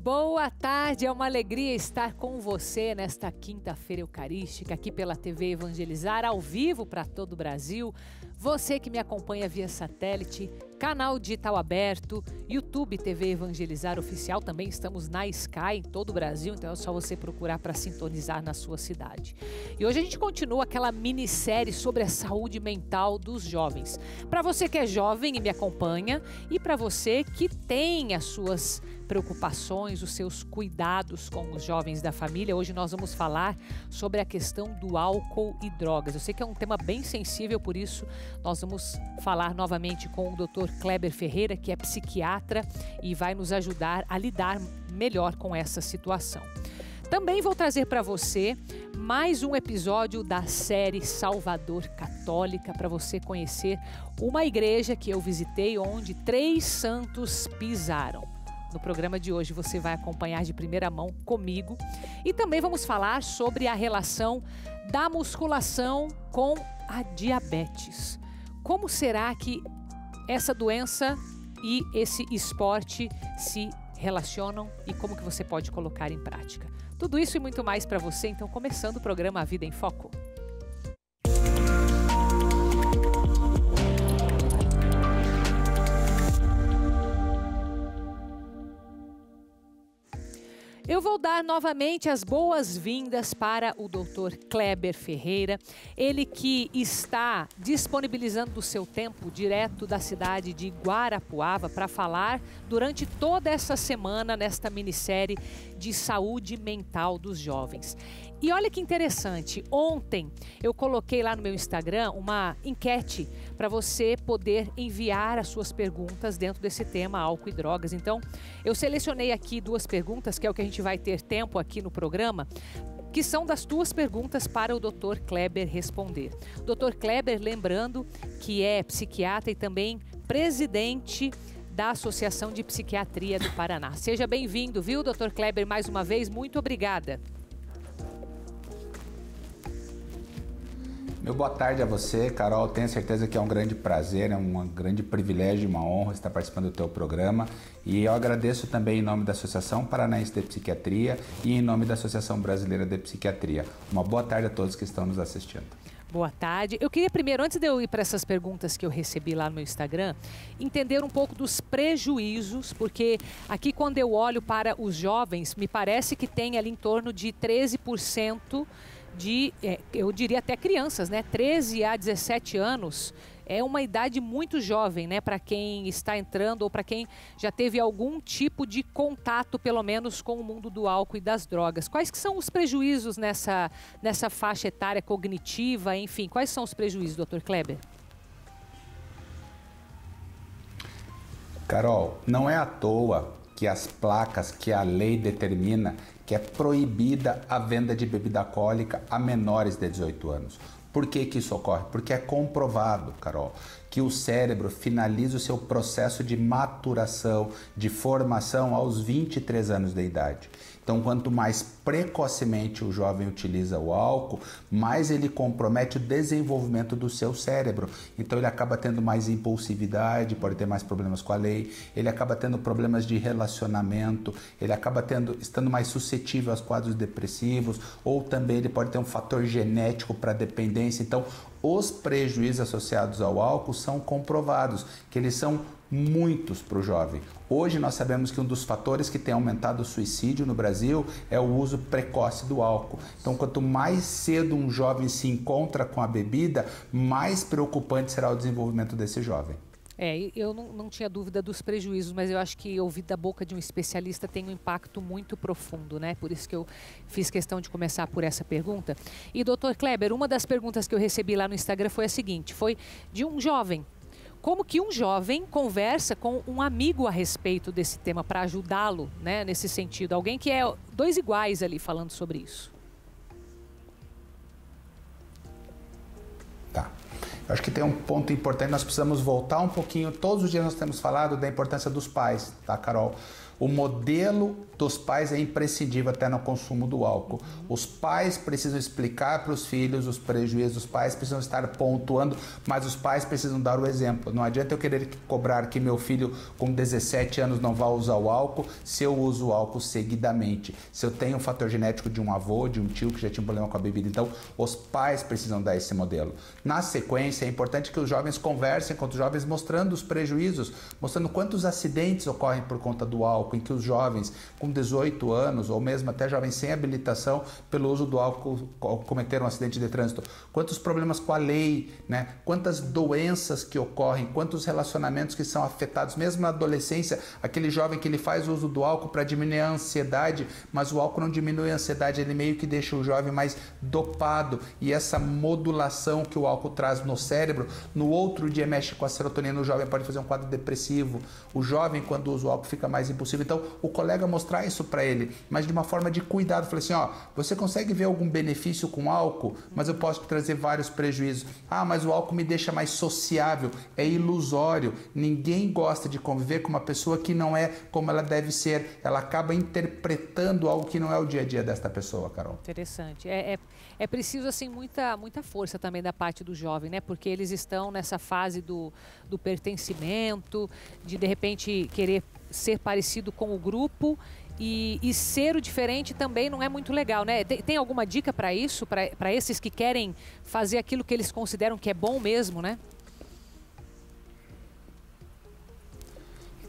Boa tarde, é uma alegria estar com você nesta quinta-feira eucarística aqui pela TV Evangelizar, ao vivo para todo o Brasil. Você que me acompanha via satélite, canal digital aberto, YouTube TV Evangelizar Oficial, também estamos na Sky em todo o Brasil, então é só você procurar para sintonizar na sua cidade. E hoje a gente continua aquela minissérie sobre a saúde mental dos jovens. Para você que é jovem e me acompanha, e para você que tem as suas preocupações, os seus cuidados com os jovens da família, hoje nós vamos falar sobre a questão do álcool e drogas. Eu sei que é um tema bem sensível, por isso nós vamos falar novamente com o Dr. Kleber Ferreira, que é psiquiatra e vai nos ajudar a lidar melhor com essa situação. Também vou trazer para você mais um episódio da série Salvador Católica, para você conhecer uma igreja que eu visitei onde 3 santos pisaram. No programa de hoje você vai acompanhar de primeira mão comigo e também vamos falar sobre a relação da musculação com a diabetes. Como será que essa doença e esse esporte se relacionam e como que você pode colocar em prática? Tudo isso e muito mais para você, então começando o programa A Vida em Foco. Eu vou dar novamente as boas-vindas para o Dr. Kleber Ferreira, ele que está disponibilizando o seu tempo direto da cidade de Guarapuava para falar durante toda essa semana nesta minissérie de saúde mental dos jovens. E olha que interessante, ontem eu coloquei lá no meu Instagram uma enquete para você poder enviar as suas perguntas dentro desse tema álcool e drogas. Então, eu selecionei aqui 2 perguntas, que é o que a gente vai ter tempo aqui no programa, que são das 2 perguntas para o Dr. Kleber responder. Dr. Kleber, lembrando que é psiquiatra e também presidente da Associação de Psiquiatria do Paraná. Seja bem-vindo, viu, Dr. Kleber, mais uma vez, muito obrigada. Meu boa tarde a você, Carol. Tenho certeza que é um grande prazer, é um grande privilégio, uma honra estar participando do teu programa. E eu agradeço também em nome da Associação Paranaense de Psiquiatria e em nome da Associação Brasileira de Psiquiatria. Uma boa tarde a todos que estão nos assistindo. Boa tarde. Eu queria primeiro, antes de eu ir para essas perguntas que eu recebi lá no meu Instagram, entender um pouco dos prejuízos, porque aqui quando eu olho para os jovens, me parece que tem ali em torno de 13% eu diria até crianças, né? 13 a 17 anos é uma idade muito jovem, né? Para quem está entrando ou para quem já teve algum tipo de contato, pelo menos, com o mundo do álcool e das drogas. Quais que são os prejuízos nessa faixa etária cognitiva, enfim? Quais são os prejuízos, Dr. Kleber? Carol, não é à toa que as placas que a lei determina que é proibida a venda de bebida alcoólica a menores de 18 anos. Por que que isso ocorre? Porque é comprovado, Carol, que o cérebro finaliza o seu processo de maturação, de formação aos 23 anos de idade. Então, quanto mais precocemente o jovem utiliza o álcool, mais ele compromete o desenvolvimento do seu cérebro. Então, ele acaba tendo mais impulsividade, pode ter mais problemas com a lei, ele acaba tendo problemas de relacionamento, ele acaba estando mais suscetível aos quadros depressivos, ou também ele pode ter um fator genético para dependência. Então, os prejuízos associados ao álcool são comprovados, que eles são muitos para o jovem. Hoje nós sabemos que um dos fatores que tem aumentado o suicídio no Brasil é o uso precoce do álcool. Então, quanto mais cedo um jovem se encontra com a bebida, mais preocupante será o desenvolvimento desse jovem. Eu não tinha dúvida dos prejuízos, mas eu acho que ouvir da boca de um especialista tem um impacto muito profundo, né? Por isso que eu fiz questão de começar por essa pergunta. E, doutor Kleber, uma das perguntas que eu recebi lá no Instagram foi a seguinte, foi de um jovem. Como que um jovem conversa com um amigo a respeito desse tema para ajudá-lo, né, nesse sentido? Alguém que é 2 iguais ali falando sobre isso. Tá. Eu acho que tem um ponto importante, nós precisamos voltar um pouquinho. Todos os dias nós temos falado da importância dos pais, tá, Carol? O modelo dos pais é imprescindível até no consumo do álcool. Os pais precisam explicar para os filhos os prejuízos, os pais precisam estar pontuando, mas os pais precisam dar o exemplo. Não adianta eu querer cobrar que meu filho com 17 anos não vá usar o álcool se eu uso o álcool seguidamente. Se eu tenho um fator genético de um avô, de um tio que já tinha um problema com a bebida. Então, os pais precisam dar esse modelo. Na sequência, é importante que os jovens conversem com os jovens mostrando os prejuízos, mostrando quantos acidentes ocorrem por conta do álcool, em que os jovens com 18 anos, ou mesmo até jovens sem habilitação, pelo uso do álcool, cometeram um acidente de trânsito. Quantos problemas com a lei, né? Quantas doenças que ocorrem, quantos relacionamentos que são afetados, mesmo na adolescência, aquele jovem que ele faz uso do álcool para diminuir a ansiedade, mas o álcool não diminui a ansiedade, ele meio que deixa o jovem mais dopado, e essa modulação que o álcool traz no cérebro, no outro dia mexe com a serotonina, o jovem pode fazer um quadro depressivo, o jovem quando usa o álcool fica mais impulsivo. Então o colega mostrar isso para ele, mas de uma forma de cuidado, falei assim, ó, você consegue ver algum benefício com álcool, mas eu posso te trazer vários prejuízos. Ah, mas o álcool me deixa mais sociável, é ilusório, ninguém gosta de conviver com uma pessoa que não é como ela deve ser, ela acaba interpretando algo que não é o dia a dia desta pessoa, Carol. Interessante. É preciso, assim, muita força também da parte do jovem, né? Porque eles estão nessa fase do pertencimento, de repente querer ser parecido com o grupo e ser o diferente também não é muito legal, né? Tem alguma dica para isso, para esses que querem fazer aquilo que eles consideram que é bom mesmo, né?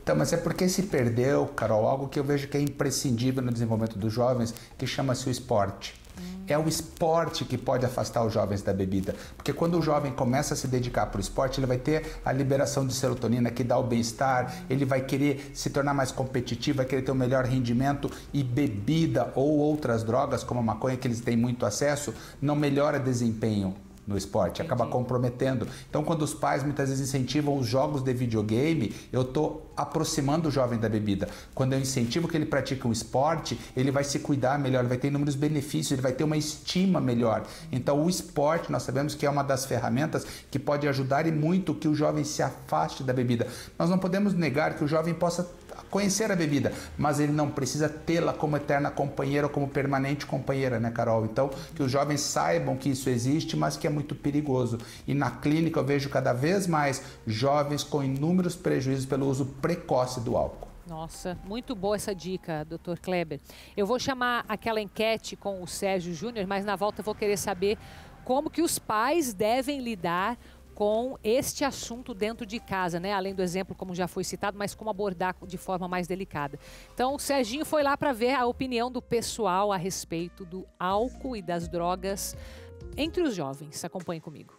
Então, mas é porque se perdeu, Carol, algo que eu vejo que é imprescindível no desenvolvimento dos jovens, que chama-se o esporte. É o esporte que pode afastar os jovens da bebida, porque quando o jovem começa a se dedicar para o esporte, ele vai ter a liberação de serotonina que dá o bem-estar, ele vai querer se tornar mais competitivo, vai querer ter um melhor rendimento, e bebida ou outras drogas, como a maconha, que eles têm muito acesso, não melhora desempenho no esporte, acaba comprometendo. Então, quando os pais muitas vezes incentivam os jogos de videogame, eu estou aproximando o jovem da bebida. Quando eu incentivo que ele pratique um esporte, ele vai se cuidar melhor, ele vai ter inúmeros benefícios, ele vai ter uma estima melhor. Então, o esporte, nós sabemos que é uma das ferramentas que pode ajudar e muito que o jovem se afaste da bebida. Nós não podemos negar que o jovem possa conhecer a bebida, mas ele não precisa tê-la como eterna companheira ou como permanente companheira, né, Carol? Então, que os jovens saibam que isso existe, mas que é muito perigoso. E na clínica eu vejo cada vez mais jovens com inúmeros prejuízos pelo uso precoce do álcool. Nossa, muito boa essa dica, Dr. Kleber. Eu vou chamar aquela enquete com o Sérgio Júnior, mas na volta eu vou querer saber como que os pais devem lidar com este assunto dentro de casa, né? Além do exemplo, como já foi citado, mas como abordar de forma mais delicada. Então, o Serginho foi lá para ver a opinião do pessoal a respeito do álcool e das drogas entre os jovens. Acompanhe comigo.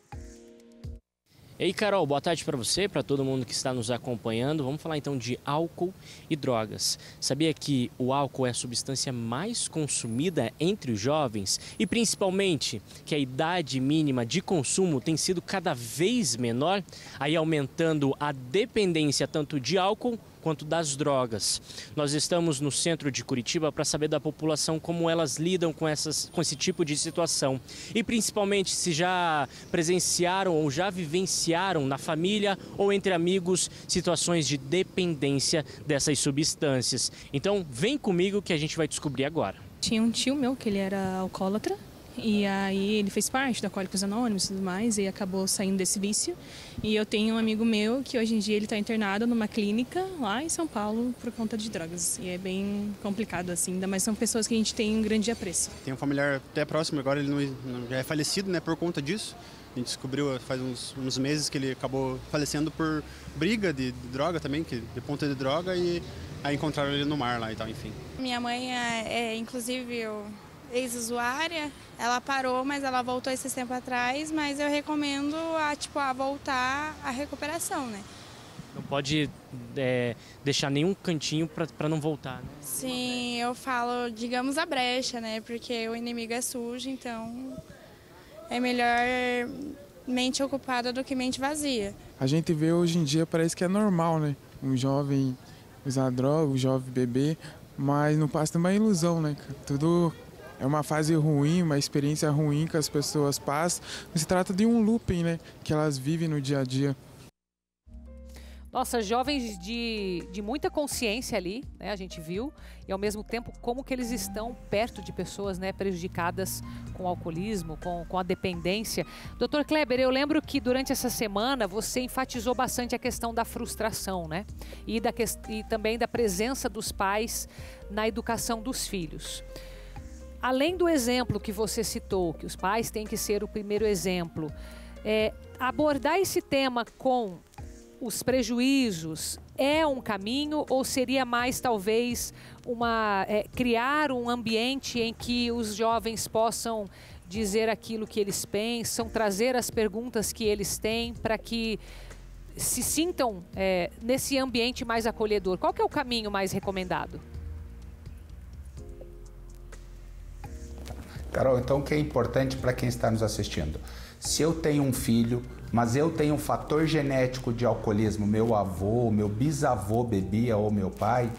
Ei, Carol, boa tarde para você, para todo mundo que está nos acompanhando. Vamos falar então de álcool e drogas. Sabia que o álcool é a substância mais consumida entre os jovens e principalmente que a idade mínima de consumo tem sido cada vez menor, aí aumentando a dependência tanto de álcool quanto das drogas. Nós estamos no centro de Curitiba para saber da população como elas lidam com esse tipo de situação e principalmente se já presenciaram ou já vivenciaram na família ou entre amigos situações de dependência dessas substâncias. Então vem comigo que a gente vai descobrir agora. Tinha um tio meu que ele era alcoólatra. E aí ele fez parte da Alcoólicos Anônimos e tudo mais e acabou saindo desse vício. E eu tenho um amigo meu que hoje em dia ele está internado numa clínica lá em São Paulo por conta de drogas. E é bem complicado assim, ainda mais são pessoas que a gente tem um grande apreço. Tem um familiar até próximo agora, ele não já é falecido, né, por conta disso. A gente descobriu faz uns meses que ele acabou falecendo por briga de droga também, de ponta de droga, e aí encontraram ele no mar lá e tal, enfim. Minha mãe inclusive ex-usuária, ela parou, mas ela voltou esse tempo atrás, mas eu recomendo a voltar à recuperação, né? Não pode deixar nenhum cantinho para não voltar, né? Sim, eu falo, digamos, a brecha, né? Porque o inimigo é sujo, então é melhor mente ocupada do que mente vazia. A gente vê hoje em dia, parece que é normal, né? Um jovem usar droga, um jovem beber, mas não passa de uma ilusão, né? Tudo é uma fase ruim, uma experiência ruim que as pessoas passam. Se trata de um looping, né? Que elas vivem no dia a dia. Nossa, jovens de muita consciência ali, né? A gente viu. E ao mesmo tempo, como que eles estão perto de pessoas, né, prejudicadas com o alcoolismo, com a dependência. Dr. Kleber, eu lembro que durante essa semana você enfatizou bastante a questão da frustração, né? E também da presença dos pais na educação dos filhos. Além do exemplo que você citou, que os pais têm que ser o primeiro exemplo, abordar esse tema com os prejuízos é um caminho, ou seria mais talvez criar um ambiente em que os jovens possam dizer aquilo que eles pensam, trazer as perguntas que eles têm para que se sintam nesse ambiente mais acolhedor? Qual que é o caminho mais recomendado? Carol, então o que é importante para quem está nos assistindo? Se eu tenho um filho, mas eu tenho um fator genético de alcoolismo, meu avô, meu bisavô bebia ou meu pai,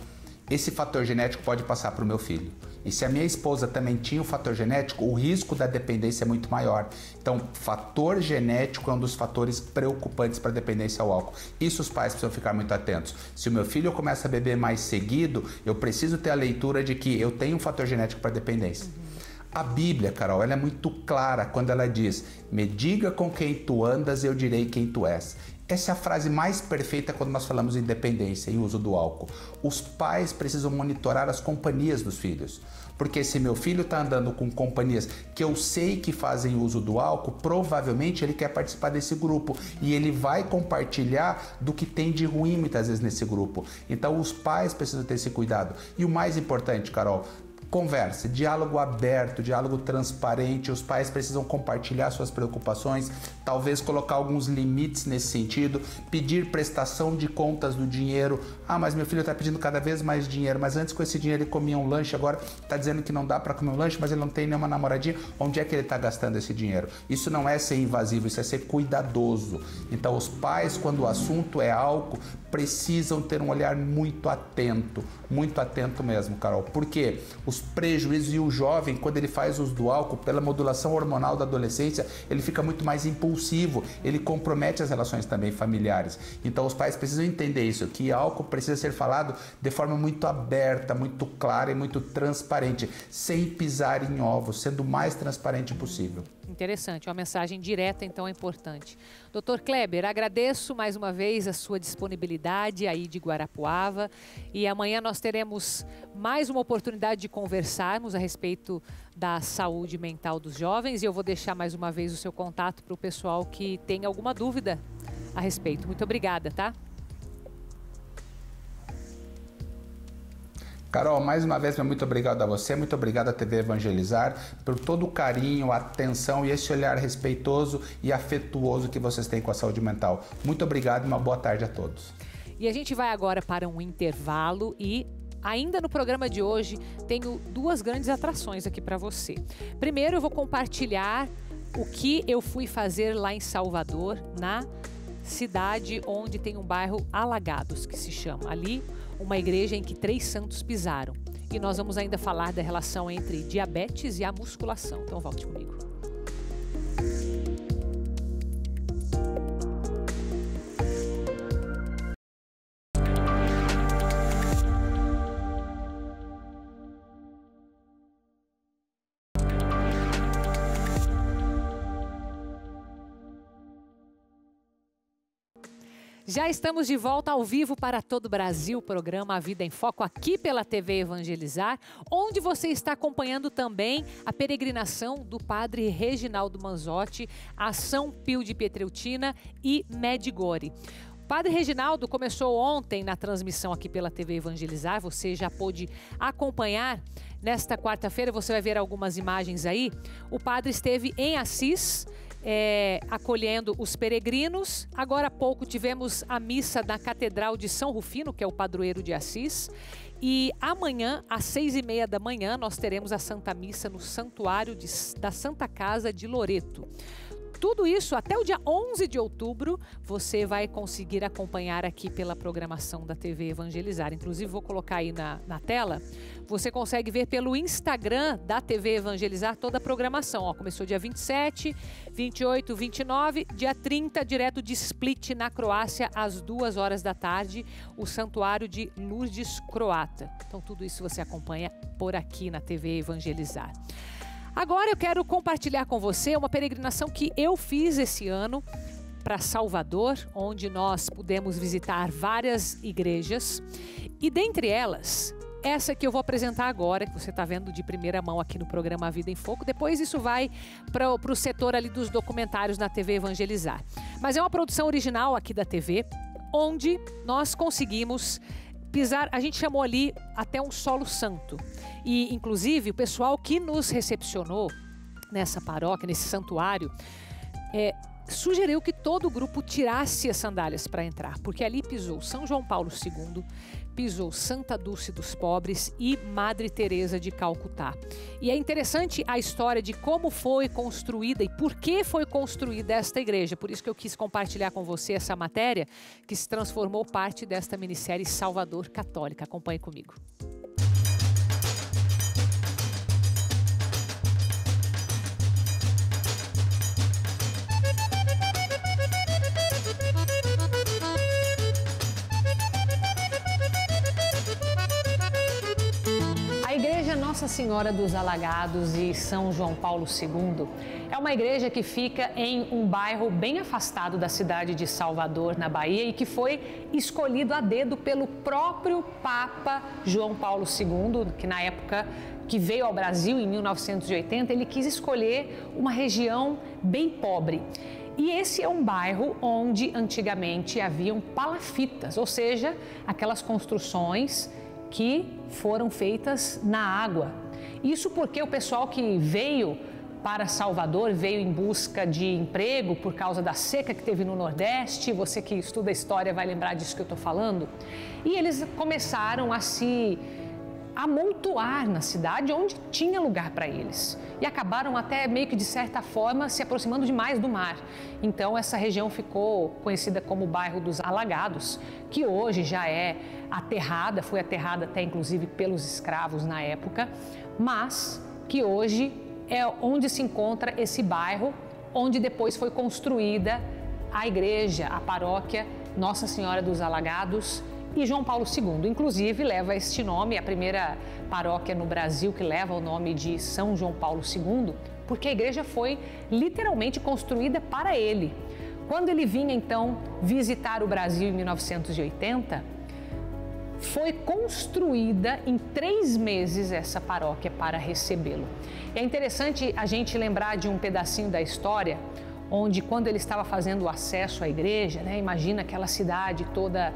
esse fator genético pode passar para o meu filho. E se a minha esposa também tinha o fator genético, o risco da dependência é muito maior. Então, fator genético é um dos fatores preocupantes para a dependência ao álcool. Isso os pais precisam ficar muito atentos. Se o meu filho começa a beber mais seguido, eu preciso ter a leitura de que eu tenho um fator genético para dependência. A Bíblia, Carol, ela é muito clara quando ela diz: me diga com quem tu andas, eu direi quem tu és. Essa é a frase mais perfeita quando nós falamos em dependência e uso do álcool. Os pais precisam monitorar as companhias dos filhos. Porque se meu filho está andando com companhias que eu sei que fazem uso do álcool, provavelmente ele quer participar desse grupo e ele vai compartilhar do que tem de ruim muitas vezes nesse grupo. Então os pais precisam ter esse cuidado. E o mais importante, Carol, conversa, diálogo aberto, diálogo transparente. Os pais precisam compartilhar suas preocupações, talvez colocar alguns limites nesse sentido, pedir prestação de contas do dinheiro. Ah, mas meu filho está pedindo cada vez mais dinheiro, mas antes com esse dinheiro ele comia um lanche, agora está dizendo que não dá para comer um lanche, mas ele não tem nenhuma namoradinha. Onde é que ele está gastando esse dinheiro? Isso não é ser invasivo, isso é ser cuidadoso. Então os pais, quando o assunto é álcool, precisam ter um olhar muito atento mesmo, Carol. Por quê? Os prejuízos, e o jovem, quando ele faz uso do álcool, pela modulação hormonal da adolescência, ele fica muito mais impulsivo, ele compromete as relações também familiares. Então os pais precisam entender isso, que álcool precisa ser falado de forma muito aberta, muito clara e muito transparente, sem pisar em ovos, sendo o mais transparente possível. Interessante, uma mensagem direta, então, é importante. Dr. Kleber, agradeço mais uma vez a sua disponibilidade aí de Guarapuava, e amanhã nós teremos mais uma oportunidade de conversarmos a respeito da saúde mental dos jovens, e eu vou deixar mais uma vez o seu contato para o pessoal que tem alguma dúvida a respeito. Muito obrigada, tá? Carol, mais uma vez, muito obrigado a você, muito obrigado à TV Evangelizar por todo o carinho, a atenção e esse olhar respeitoso e afetuoso que vocês têm com a saúde mental. Muito obrigado e uma boa tarde a todos. E a gente vai agora para um intervalo e ainda no programa de hoje tenho duas grandes atrações aqui para você. Primeiro eu vou compartilhar o que eu fui fazer lá em Salvador, na cidade onde tem um bairro Alagados, que se chama ali, uma igreja em que 3 santos pisaram. E nós vamos ainda falar da relação entre diabetes e a musculação. Então volte comigo. Já estamos de volta ao vivo para todo o Brasil, o programa A Vida em Foco, aqui pela TV Evangelizar, onde você está acompanhando também a peregrinação do padre Reginaldo Manzotti a São Pio de Pietrelcina e Medjugorje. O padre Reginaldo começou ontem na transmissão aqui pela TV Evangelizar, você já pôde acompanhar. Nesta quarta-feira você vai ver algumas imagens aí. O padre esteve em Assis, acolhendo os peregrinos. Agora há pouco tivemos a missa da Catedral de São Rufino, que é o padroeiro de Assis. E amanhã, às 6h30 da manhã, nós teremos a Santa Missa no Santuário da Santa Casa de Loreto. Tudo isso até o dia 11 de outubro você vai conseguir acompanhar aqui pela programação da TV Evangelizar. Inclusive vou colocar aí na tela, você consegue ver pelo Instagram da TV Evangelizar toda a programação. Ó, começou dia 27, 28, 29, dia 30, direto de Split, na Croácia, às 2 horas da tarde, o Santuário de Lourdes Croata. Então, tudo isso você acompanha por aqui na TV Evangelizar. Agora eu quero compartilhar com você uma peregrinação que eu fiz esse ano para Salvador, onde nós pudemos visitar várias igrejas. E dentre elas, essa que eu vou apresentar agora, que você está vendo de primeira mão aqui no programa Vida em Foco. Depois isso vai para o setor ali dos documentários na TV Evangelizar. Mas é uma produção original aqui da TV, onde nós conseguimos pisar, a gente chamou ali até um solo santo. E, inclusive, o pessoal que nos recepcionou nessa paróquia, nesse santuário, sugeriu que todo o grupo tirasse as sandálias para entrar, porque ali pisou São João Paulo II, pisou Santa Dulce dos Pobres e Madre Teresa de Calcutá. E é interessante a história de como foi construída e por que foi construída esta igreja. Por isso que eu quis compartilhar com você essa matéria que se transformou parte desta minissérie Salvador Católica. Acompanhe comigo. Nossa Senhora dos Alagados e São João Paulo II é uma igreja que fica em um bairro bem afastado da cidade de Salvador, na Bahia, e que foi escolhido a dedo pelo próprio Papa João Paulo II, que na época que veio ao Brasil, em 1980, ele quis escolher uma região bem pobre. E esse é um bairro onde antigamente haviam palafitas, ou seja, aquelas construções que foram feitas na água. Isso porque o pessoal que veio para Salvador, veio em busca de emprego por causa da seca que teve no Nordeste, você que estuda história vai lembrar disso que eu estou falando, e eles começaram a se amontoar na cidade onde tinha lugar para eles. E acabaram até meio que de certa forma se aproximando demais do mar. Então essa região ficou conhecida como o bairro dos Alagados, que hoje já é aterrada, foi aterrada até inclusive pelos escravos na época, mas que hoje é onde se encontra esse bairro, onde depois foi construída a igreja, a paróquia Nossa Senhora dos Alagados e João Paulo II. Inclusive leva este nome, a primeira paróquia no Brasil que leva o nome de São João Paulo II, porque a igreja foi literalmente construída para ele. Quando ele vinha então visitar o Brasil em 1980, foi construída em 3 meses essa paróquia para recebê-lo. É interessante a gente lembrar de um pedacinho da história, onde quando ele estava fazendo o acesso à igreja, né, imagina aquela cidade toda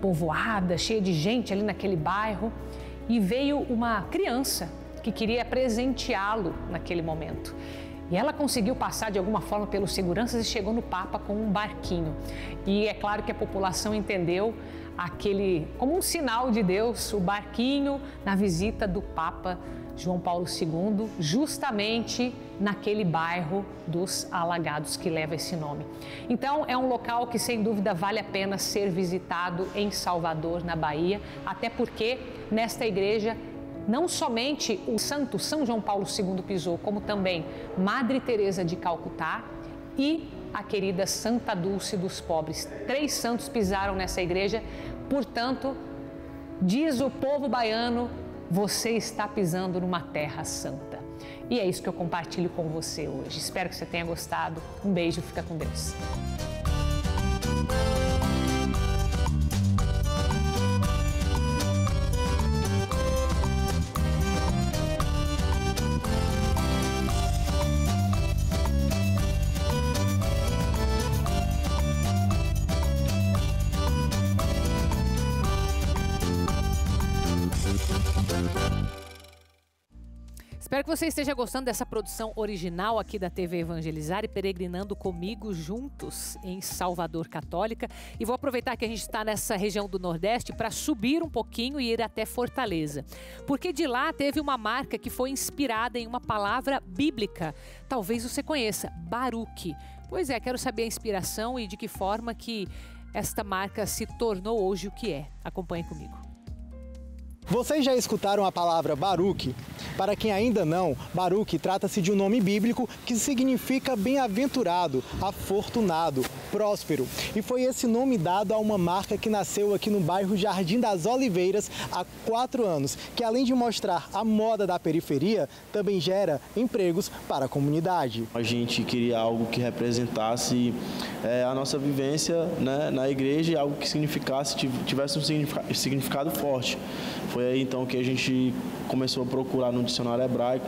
povoada, cheia de gente ali naquele bairro, e veio uma criança que queria presenteá-lo naquele momento. E ela conseguiu passar de alguma forma pelos seguranças e chegou no Papa com um barquinho. E é claro que a população entendeu aquele como um sinal de Deus, o barquinho na visita do Papa João Paulo II, justamente naquele bairro dos Alagados que leva esse nome. Então é um local que sem dúvida vale a pena ser visitado em Salvador, na Bahia, até porque nesta igreja não somente o santo São João Paulo II pisou, como também Madre Teresa de Calcutá e a querida Santa Dulce dos Pobres. 3 santos pisaram nessa igreja, portanto, diz o povo baiano, você está pisando numa terra santa. E é isso que eu compartilho com você hoje. Espero que você tenha gostado. Um beijo, fica com Deus. Espero que você esteja gostando dessa produção original aqui da TV Evangelizar e peregrinando comigo juntos em Salvador Católica. E vou aproveitar que a gente está nessa região do Nordeste para subir um pouquinho e ir até Fortaleza. Porque de lá teve uma marca que foi inspirada em uma palavra bíblica. Talvez você conheça, Baruque. Pois é, quero saber a inspiração e de que forma que esta marca se tornou hoje o que é. Acompanhe comigo. Vocês já escutaram a palavra Baruque? Para quem ainda não, Baruque trata-se de um nome bíblico que significa bem-aventurado, afortunado, próspero. E foi esse nome dado a uma marca que nasceu aqui no bairro Jardim das Oliveiras há 4 anos, que além de mostrar a moda da periferia, também gera empregos para a comunidade. A gente queria algo que representasse a nossa vivência, né, na igreja, e algo que tivesse um significado forte. Foi aí então que a gente começou a procurar no dicionário hebraico,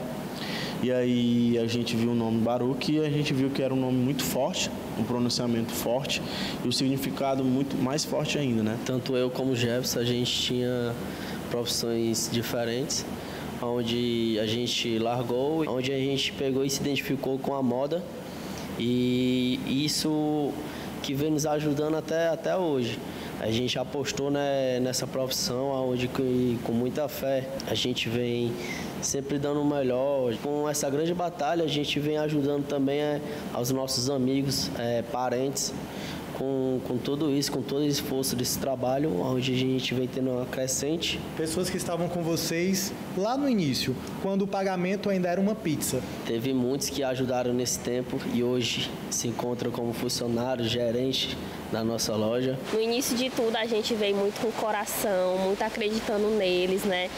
e aí a gente viu o nome Baruque e a gente viu que era um nome muito forte, um pronunciamento forte e o significado muito mais forte ainda, né? Tanto eu como o Jefferson, a gente tinha profissões diferentes, onde a gente largou, onde a gente pegou e se identificou com a moda, e isso que vem nos ajudando até hoje. A gente apostou, né, nessa profissão, onde com muita fé a gente vem sempre dando o melhor. Com essa grande batalha a gente vem ajudando também aos nossos amigos, parentes, com tudo isso, com todo o esforço desse trabalho, onde a gente vem tendo uma crescente. Pessoas que estavam com vocês lá no início, quando o pagamento ainda era uma pizza. Teve muitos que ajudaram nesse tempo e hoje se encontram como funcionários, gerentes da nossa loja. No início de tudo a gente veio muito com o coração, muito acreditando neles, né?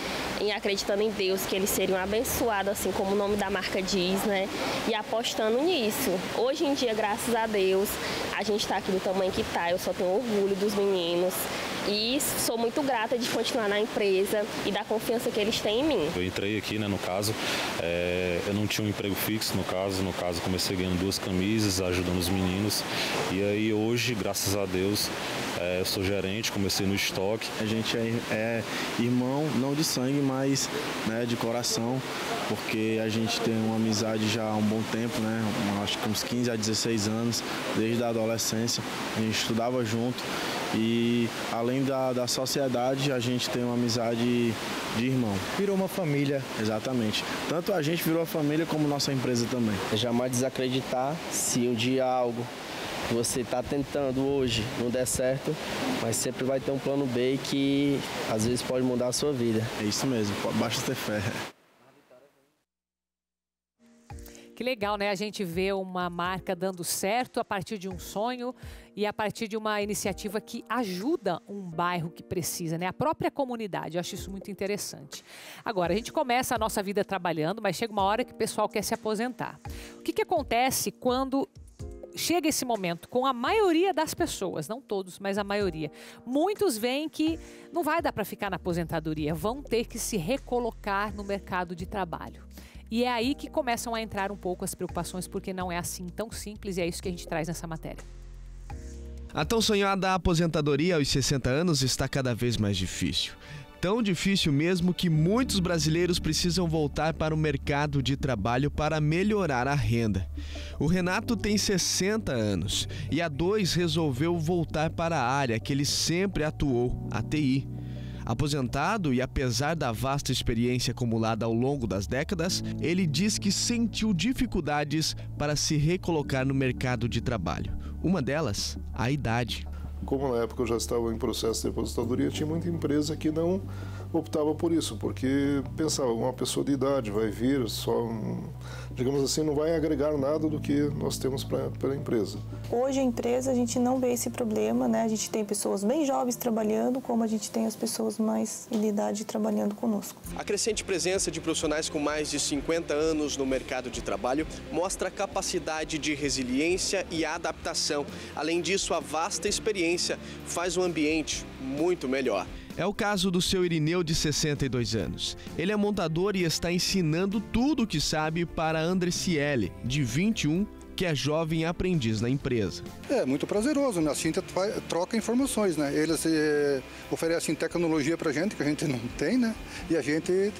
E acreditando em Deus, que eles seriam abençoados, assim como o nome da marca diz, né? E apostando nisso. Hoje em dia, graças a Deus, a gente está aqui do tamanho que está. Eu só tenho orgulho dos meninos. E sou muito grata de continuar na empresa e da confiança que eles têm em mim. Eu entrei aqui, né, no caso, eu não tinha um emprego fixo, no caso comecei ganhando 2 camisas, ajudando os meninos. E aí hoje, graças a Deus, eu sou gerente, comecei no estoque. A gente é irmão, não de sangue, mas, né, de coração, porque a gente tem uma amizade já há um bom tempo, né, acho que uns 15 a 16 anos, desde a adolescência, a gente estudava junto. E além da sociedade, a gente tem uma amizade de irmão. Virou uma família. Exatamente. Tanto a gente virou a família como nossa empresa também. Jamais desacreditar se um dia algo que você está tentando hoje não der certo, mas sempre vai ter um plano B que às vezes pode mudar a sua vida. É isso mesmo, basta ter fé. Que legal, né? A gente vê uma marca dando certo a partir de um sonho e a partir de uma iniciativa que ajuda um bairro que precisa, né? A própria comunidade. Eu acho isso muito interessante. Agora, a gente começa a nossa vida trabalhando, mas chega uma hora que o pessoal quer se aposentar. O que acontece quando chega esse momento com a maioria das pessoas, não todos, mas a maioria? Muitos veem que não vai dar para ficar na aposentadoria, vão ter que se recolocar no mercado de trabalho. E é aí que começam a entrar um pouco as preocupações, porque não é assim tão simples, e é isso que a gente traz nessa matéria. A tão sonhada aposentadoria aos 60 anos está cada vez mais difícil. Tão difícil mesmo que muitos brasileiros precisam voltar para o mercado de trabalho para melhorar a renda. O Renato tem 60 anos e há 2 resolveu voltar para a área que ele sempre atuou, a TI. Aposentado e apesar da vasta experiência acumulada ao longo das décadas, ele diz que sentiu dificuldades para se recolocar no mercado de trabalho. Uma delas, a idade. Como na época eu já estava em processo de aposentadoria, tinha muita empresa que não optava por isso, porque pensava, uma pessoa de idade vai vir, só, digamos assim, não vai agregar nada do que nós temos para a empresa. Hoje a empresa a gente não vê esse problema, né? A gente tem pessoas bem jovens trabalhando, como a gente tem as pessoas mais de idade trabalhando conosco. A crescente presença de profissionais com mais de 50 anos no mercado de trabalho mostra a capacidade de resiliência e adaptação. Além disso, a vasta experiência faz o ambiente muito melhor. É o caso do seu Irineu, de 62 anos. Ele é montador e está ensinando tudo o que sabe para a Andreciele, de 21, que é jovem aprendiz na empresa. É muito prazeroso, né? Assim troca informações, né? Eles oferecem tecnologia para a gente, que a gente não tem, né? E a gente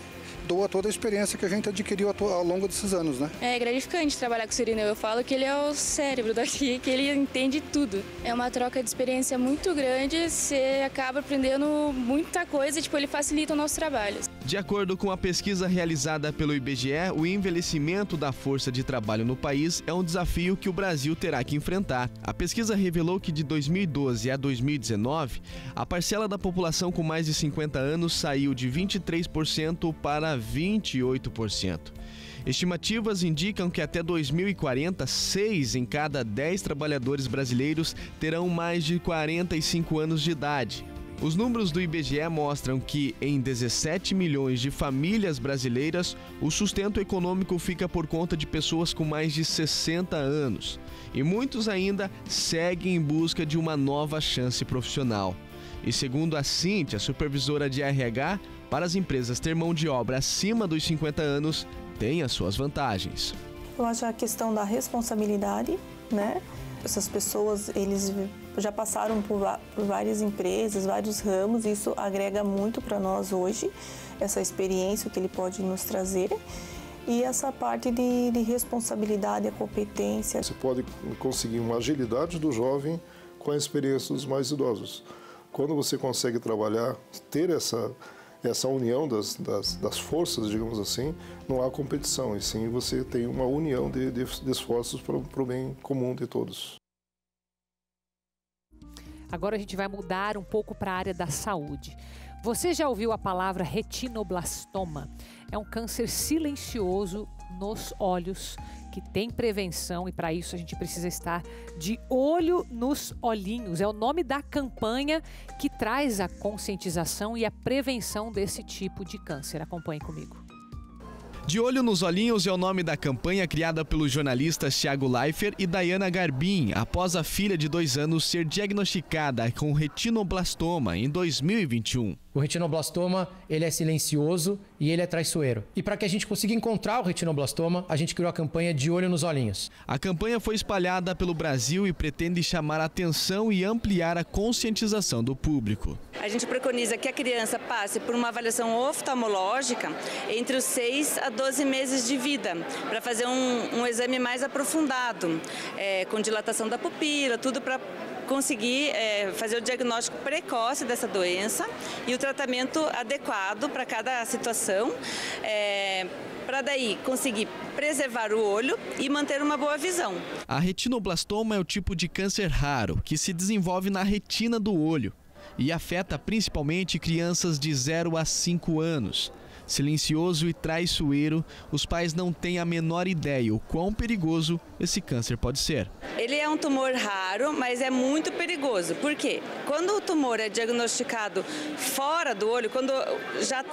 doa toda a experiência que a gente adquiriu ao longo desses anos, né? É gratificante trabalhar com o Irineu. Eu falo que ele é o cérebro daqui, que ele entende tudo. É uma troca de experiência muito grande, você acaba aprendendo muita coisa, tipo, ele facilita o nosso trabalho. De acordo com a pesquisa realizada pelo IBGE, o envelhecimento da força de trabalho no país é um desafio que o Brasil terá que enfrentar. A pesquisa revelou que de 2012 a 2019, a parcela da população com mais de 50 anos saiu de 23% para 28%. Estimativas indicam que até 2040, 6 em cada 10 trabalhadores brasileiros terão mais de 45 anos de idade. Os números do IBGE mostram que, em 17 milhões de famílias brasileiras, o sustento econômico fica por conta de pessoas com mais de 60 anos. E muitos ainda seguem em busca de uma nova chance profissional. E segundo a Cíntia, supervisora de RH, para as empresas ter mão de obra acima dos 50 anos tem as suas vantagens. Eu acho a questão da responsabilidade, né? Essas pessoas, eles já passaram por várias empresas, vários ramos, e isso agrega muito para nós hoje, essa experiência que ele pode nos trazer. E essa parte de responsabilidade, a competência. Você pode conseguir uma agilidade do jovem com a experiência dos mais idosos. Quando você consegue trabalhar, ter essa união das forças, digamos assim, não há competição, e sim você tem uma união de esforços para o bem comum de todos. Agora a gente vai mudar um pouco para a área da saúde. Você já ouviu a palavra retinoblastoma? É um câncer silencioso nos olhos que tem prevenção, e para isso a gente precisa estar de olho nos olhinhos. É o nome da campanha que traz a conscientização e a prevenção desse tipo de câncer. Acompanhe comigo. De Olho nos Olhinhos é o nome da campanha criada pelos jornalistas Thiago Leifert e Dayana Garbim, após a filha de 2 anos ser diagnosticada com retinoblastoma em 2021. O retinoblastoma, ele é silencioso e ele é traiçoeiro. E para que a gente consiga encontrar o retinoblastoma, a gente criou a campanha De Olho nos Olhinhos. A campanha foi espalhada pelo Brasil e pretende chamar a atenção e ampliar a conscientização do público. A gente preconiza que a criança passe por uma avaliação oftalmológica entre os 6 a 12 meses de vida, para fazer um exame mais aprofundado, com dilatação da pupila, tudo para conseguir fazer o diagnóstico precoce dessa doença e o tratamento adequado para cada situação, para daí conseguir preservar o olho e manter uma boa visão. A retinoblastoma é o tipo de câncer raro que se desenvolve na retina do olho e afeta principalmente crianças de 0 a 5 anos. Silencioso e traiçoeiro, os pais não têm a menor ideia o quão perigoso esse câncer pode ser. Ele é um tumor raro, mas é muito perigoso. Por quê? Quando o tumor é diagnosticado fora do olho, quando já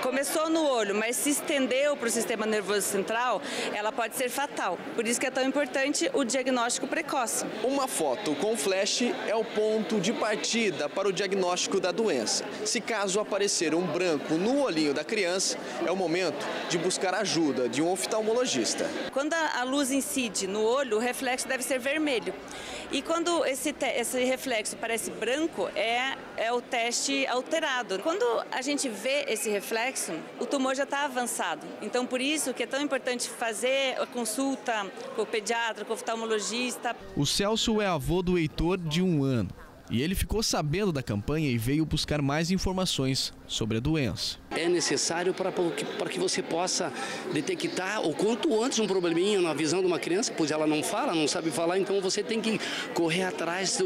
começou no olho, mas se estendeu para o sistema nervoso central, ela pode ser fatal. Por isso que é tão importante o diagnóstico precoce. Uma foto com flash é o ponto de partida para o diagnóstico da doença. Se caso aparecer um branco no olhinho da criança, é o momento de buscar ajuda de um oftalmologista. Quando a luz incide no olho, o reflexo deve ser vermelho. E quando esse reflexo parece branco, é o teste alterado. Quando a gente vê esse reflexo, o tumor já está avançado. Então, por isso que é tão importante fazer a consulta com o pediatra, com o oftalmologista. O Celso é avô do Heitor, de 1 ano. E ele ficou sabendo da campanha e veio buscar mais informações sobre a doença. É necessário para que você possa detectar o quanto antes um probleminha na visão de uma criança, pois ela não fala, não sabe falar, então você tem que correr atrás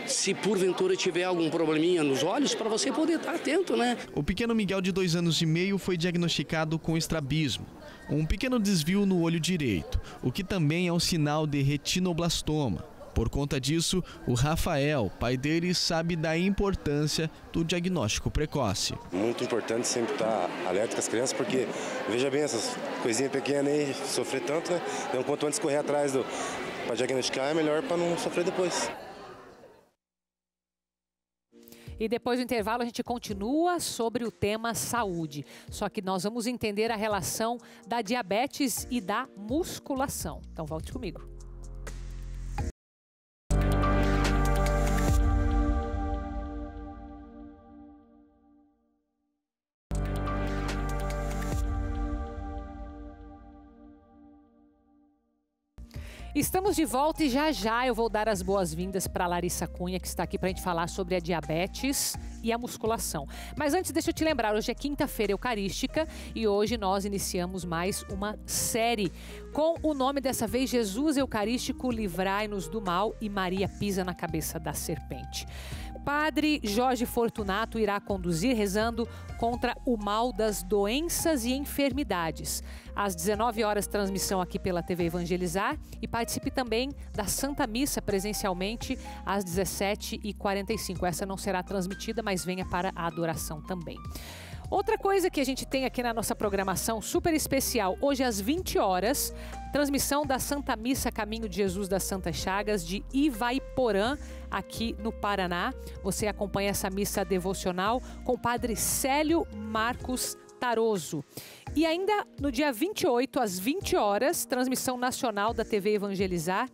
se porventura tiver algum probleminha nos olhos, para você poder estar atento, né? O pequeno Miguel, de 2 anos e meio, foi diagnosticado com estrabismo, um pequeno desvio no olho direito, o que também é um sinal de retinoblastoma. Por conta disso, o Rafael, pai dele, sabe da importância do diagnóstico precoce. Muito importante sempre estar alerta com as crianças, porque veja bem, essas coisinhas pequenas aí, sofrer tanto, né? Então, quanto antes correr atrás para diagnosticar, é melhor para não sofrer depois. E depois do intervalo a gente continua sobre o tema saúde. Só que nós vamos entender a relação da diabetes e da musculação. Então volte comigo. Estamos de volta e já eu vou dar as boas-vindas para Larissa Cunha, que está aqui para a gente falar sobre a diabetes e a musculação. Mas antes, deixa eu te lembrar, hoje é quinta-feira eucarística e hoje nós iniciamos mais uma série com o nome dessa vez Jesus Eucarístico, livrai-nos do mal e Maria pisa na cabeça da serpente. Padre Jorge Fortunato irá conduzir rezando contra o mal das doenças e enfermidades. Às 19 horas, transmissão aqui pela TV Evangelizar e participe também da Santa Missa presencialmente às 17h45. Essa não será transmitida, mas venha para a adoração também. Outra coisa que a gente tem aqui na nossa programação super especial, hoje às 20 horas, transmissão da Santa Missa Caminho de Jesus das Santas Chagas de Ivaiporã, aqui no Paraná. Você acompanha essa missa devocional com o Padre Célio Marcos Taroso. E ainda no dia 28, às 20 horas, transmissão nacional da TV Evangelizar,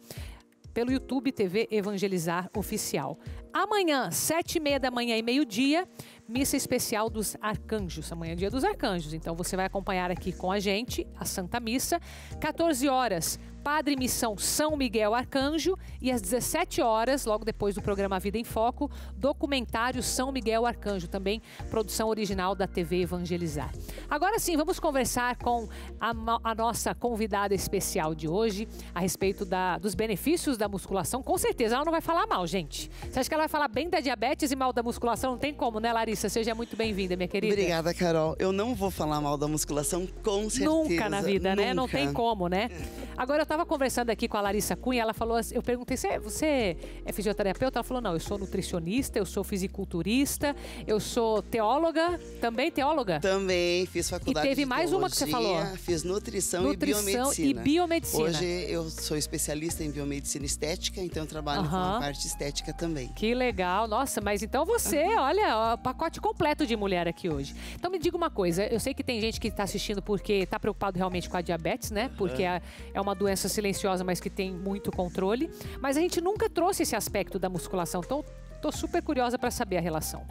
pelo YouTube TV Evangelizar Oficial. Amanhã, 7h30 da manhã e meio-dia, missa especial dos arcanjos. Amanhã é dia dos arcanjos, então você vai acompanhar aqui com a gente a Santa Missa. 14 horas, Padre Missão São Miguel Arcanjo. E às 17 horas, logo depois do programa Vida em Foco, documentário São Miguel Arcanjo, também produção original da TV Evangelizar. Agora sim, vamos conversar com a nossa convidada especial de hoje a respeito dos benefícios da musculação. Com certeza, ela não vai falar mal, gente. Você acha que ela vai falar bem da diabetes e mal da musculação? Não tem como, né, Larissa? Seja muito bem-vinda, minha querida. Obrigada, Carol. Eu não vou falar mal da musculação, com certeza. Nunca na vida, né? Não tem como, né? Agora, eu estava conversando aqui com a Larissa Cunha, ela falou, eu perguntei, você é fisioterapeuta? Ela falou, não, eu sou nutricionista, eu sou fisiculturista, eu sou teóloga, também teóloga? Também, fiz faculdade de teologia. E teve mais uma que você falou? Fiz nutrição e biomedicina. Hoje eu sou especialista em biomedicina estética, então eu trabalho com a parte estética também. Que legal, nossa, mas então você, olha, pacote completo de mulher aqui hoje. Então me diga uma coisa, eu sei que tem gente que está assistindo porque está preocupado realmente com a diabetes, né? Porque é uma doença silenciosa, mas que tem muito controle. Mas a gente nunca trouxe esse aspecto da musculação, então estou super curiosa para saber a relação.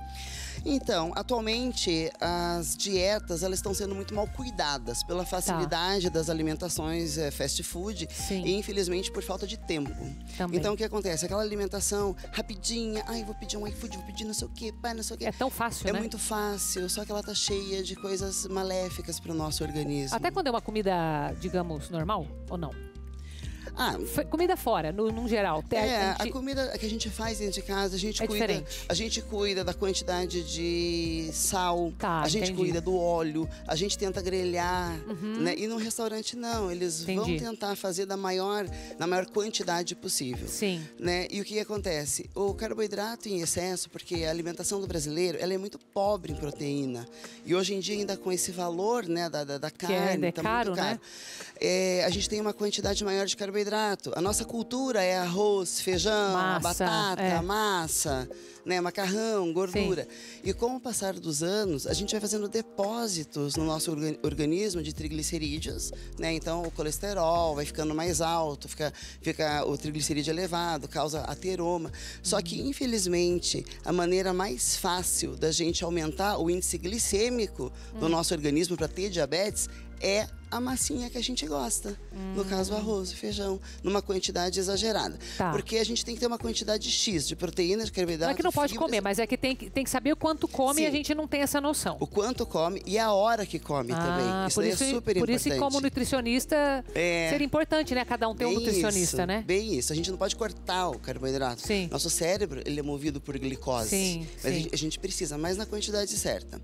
Então, atualmente, as dietas elas estão sendo muito mal cuidadas pela facilidade das alimentações fast food e, infelizmente, por falta de tempo. Também. Então, o que acontece? Aquela alimentação rapidinha, vou pedir um iFood, vou pedir não sei o quê, não sei o quê. É tão fácil, né? É muito fácil, só que ela tá cheia de coisas maléficas para o nosso organismo. Até quando é uma comida, digamos, normal ou não? Comida fora, no geral. A comida que a gente faz dentro de casa, a gente cuida da quantidade de sal, a gente cuida do óleo, a gente tenta grelhar, né? E no restaurante não, eles vão tentar fazer na maior quantidade possível. Sim. Né? E o que acontece? O carboidrato em excesso, porque a alimentação do brasileiro, ela é muito pobre em proteína. E hoje em dia, ainda com esse valor, né, da carne, tá caro, muito caro. Né? A gente tem uma quantidade maior de carboidrato. A nossa cultura é arroz, feijão, batata, massa, né, macarrão, gordura. Sim. E com o passar dos anos, a gente vai fazendo depósitos no nosso organismo de triglicerídeos, né? Então o colesterol vai ficando mais alto, fica o triglicerídeo elevado, causa ateroma. Só que, infelizmente, a maneira mais fácil da gente aumentar o índice glicêmico do nosso organismo para ter diabetes é a massinha que a gente gosta. No caso, o arroz, o feijão, numa quantidade exagerada. Porque a gente tem que ter uma quantidade X de proteína, de carboidrato. Não é que não pode comer, mas é que tem que saber o quanto come. Sim. E a gente não tem essa noção. O quanto come e a hora que come também. Isso é super importante. Por isso, como nutricionista, seria importante, né? Cada um ter um nutricionista, né? Bem isso. A gente não pode cortar o carboidrato. Sim. Nosso cérebro, ele é movido por glicose. Sim. Mas a gente precisa, mas na quantidade certa.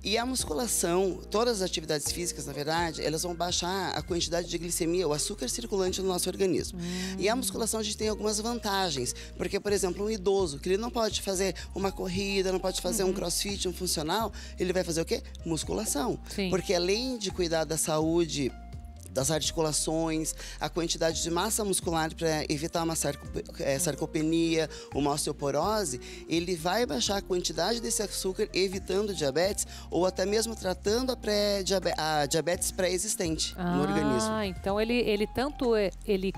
E a musculação, todas as atividades físicas, na verdade, elas vão baixar a quantidade de glicemia, o açúcar circulante no nosso organismo. E a musculação, a gente tem algumas vantagens. Porque, por exemplo, um idoso, que ele não pode fazer uma corrida, não pode fazer um crossfit, um funcional, ele vai fazer o quê? Musculação. Sim. Porque além de cuidar da saúde das articulações, a quantidade de massa muscular para evitar uma sarcopenia, uma osteoporose, ele vai baixar a quantidade desse açúcar, evitando diabetes ou até mesmo tratando a diabetes pré-existente no organismo. Então ele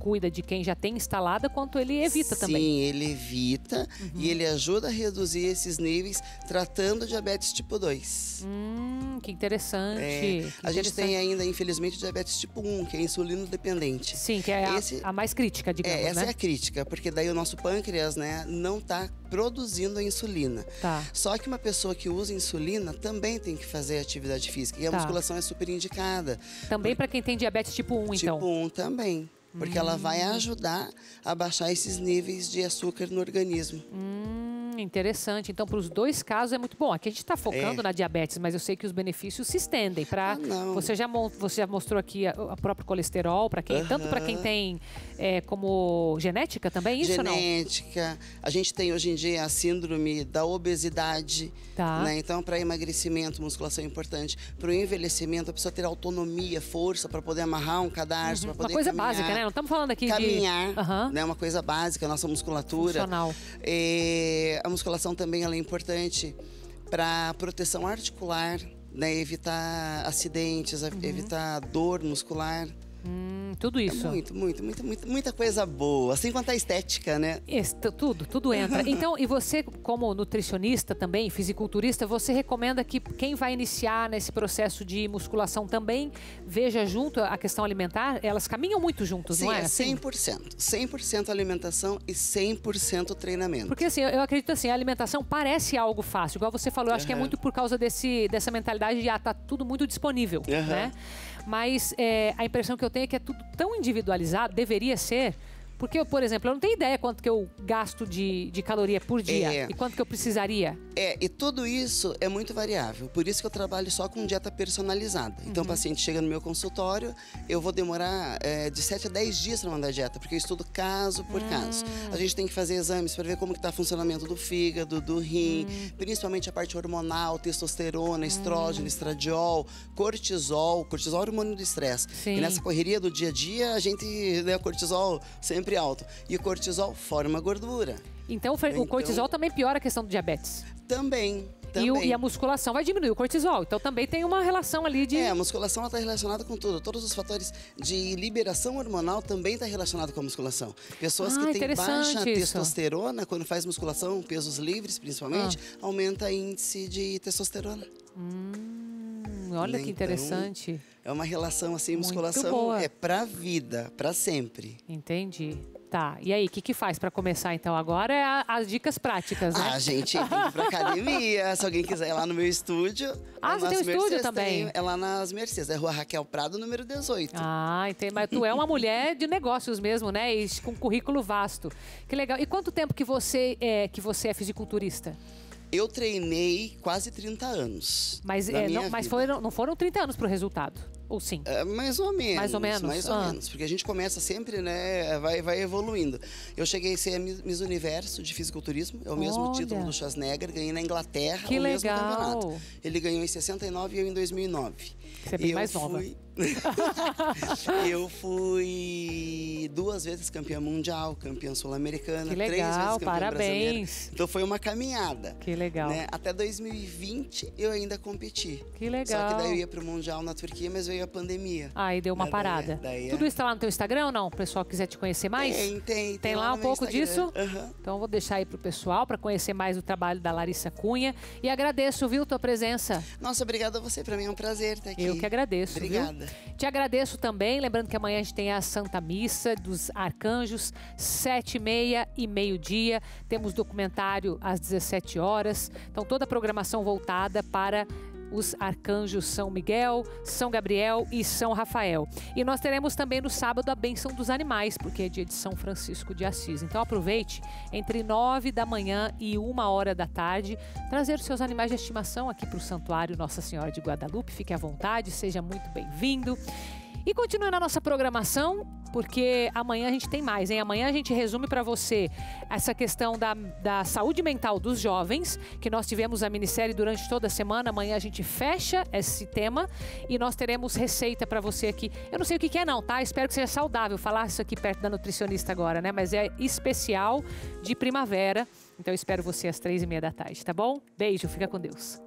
cuida de quem já tem instalada, quanto ele evita também. Sim, ele evita e ele ajuda a reduzir esses níveis tratando diabetes tipo 2. Que interessante. A gente tem ainda, infelizmente, diabetes tipo 1, que é insulino dependente. Sim, que é a mais crítica, digamos, essa né? é a crítica, porque daí o nosso pâncreas, né, não está produzindo a insulina. Tá. Só que uma pessoa que usa insulina também tem que fazer atividade física. E a musculação é super indicada. Também para quem tem diabetes tipo 1, então? Tipo 1 também. Porque ela vai ajudar a baixar esses níveis de açúcar no organismo. Interessante. Então, para os dois casos é muito bom. Aqui a gente está focando na diabetes, mas eu sei que os benefícios se estendem. Você já mostrou aqui o próprio colesterol, para quem, tanto para quem tem como genética também, isso genética. Ou não? A gente tem hoje em dia a síndrome da obesidade. Tá. Né? Então, para emagrecimento, musculação é importante. Para o envelhecimento, a pessoa ter autonomia, força para poder amarrar um cadarço, para poder uma coisa caminhar. Básica, né? Não estamos falando aqui caminhar, né? Uma coisa básica, a nossa musculatura. Funcional. A musculação também ela é importante para proteção articular, né? Evitar acidentes, evitar dor muscular. Tudo isso. Muita coisa boa. Assim quanto a estética, né? Tudo entra. Então, e você, como nutricionista também, fisiculturista, você recomenda que quem vai iniciar nesse processo de musculação também veja junto a questão alimentar? Elas caminham muito juntos, não é? Sim, 100%. 100% alimentação e 100% treinamento. Porque assim, eu acredito assim, a alimentação parece algo fácil. Igual você falou, eu acho que é muito por causa dessa mentalidade de tá tudo muito disponível, né? Mas a impressão que eu tenho é que é tudo tão individualizado, deveria ser, porque eu, por exemplo, eu não tenho ideia quanto que eu gasto de caloria por dia e quanto que eu precisaria. E tudo isso é muito variável, por isso que eu trabalho só com dieta personalizada. Então o paciente chega no meu consultório, eu vou demorar de 7 a 10 dias para mandar a dieta, porque eu estudo caso por caso. A gente tem que fazer exames para ver como que está o funcionamento do fígado, do rim, principalmente a parte hormonal, testosterona, estrógeno, estradiol, cortisol. Cortisol é o hormônio do estresse. E nessa correria do dia a dia, a gente, né, o cortisol sempre alto. E o cortisol forma gordura. Então o cortisol também piora a questão do diabetes? Também. E a musculação vai diminuir o cortisol. Então também tem uma relação ali de... a musculação está relacionada com tudo. Todos os fatores de liberação hormonal também está relacionado com a musculação. Pessoas que têm baixa testosterona, quando faz musculação, pesos livres principalmente, aumenta o índice de testosterona. Olha que interessante. É uma relação assim, musculação é pra vida, pra sempre. Entendi. Tá, e aí, o que faz para começar então? Agora é as dicas práticas, né? A gente tem que ir pra academia, se alguém quiser ir lá no meu estúdio. Você tem um estúdio também? É lá nas Mercedes, é Rua Raquel Prado, número 18. Entendi. Mas tu é uma mulher de negócios mesmo, né? E com um currículo vasto. Que legal. E quanto tempo que você é fisiculturista? Eu treinei quase 30 anos. Mas não foram 30 anos pro resultado? Ou sim? Mais ou menos. Mais ou menos? Mais ou menos. Porque a gente começa sempre, né? Vai evoluindo. Eu cheguei a ser Miss Universo de fisiculturismo. É o mesmo título do Schwarzenegger. Ganhei na Inglaterra. Que mesmo legal. Campeonato. Ele ganhou em 69 e eu em 2009. Você é bem mais nova. Eu fui 2 vezes campeã mundial, campeã sul-americana. Que legal, 3 vezes campeã parabéns. brasileira. Então foi uma caminhada. Que legal. Né? Até 2020 eu ainda competi. Que legal. Só que daí eu ia pro Mundial na Turquia, mas veio a pandemia. Aí deu uma parada. Tudo isso tá lá no teu Instagram ou não? O pessoal quiser te conhecer mais? Tem lá um pouco Instagram. disso? Então eu vou deixar aí pro pessoal para conhecer mais o trabalho da Larissa Cunha. E agradeço, viu, tua presença. Nossa, obrigada a você. Para mim é um prazer estar aqui. Eu que agradeço. Obrigada. Viu? Te agradeço também. Lembrando que amanhã a gente tem a Santa Missa dos Arcanjos, 7h30 e meio-dia. Temos documentário às 17 horas. Então toda a programação voltada para os arcanjos São Miguel, São Gabriel e São Rafael. E nós teremos também no sábado a bênção dos animais, porque é dia de São Francisco de Assis. Então aproveite entre 9 da manhã e 1h da tarde, trazer os seus animais de estimação aqui para o Santuário Nossa Senhora de Guadalupe. Fique à vontade, seja muito bem-vindo. E continue na nossa programação, porque amanhã a gente tem mais, hein? Amanhã a gente resume para você essa questão da saúde mental dos jovens, que nós tivemos a minissérie durante toda a semana. Amanhã a gente fecha esse tema e nós teremos receita para você aqui. Eu não sei o que é não, tá? Espero que seja saudável falar isso aqui perto da nutricionista agora, né? Mas é especial de primavera. Então eu espero você às 3h30 da tarde, tá bom? Beijo, fica com Deus.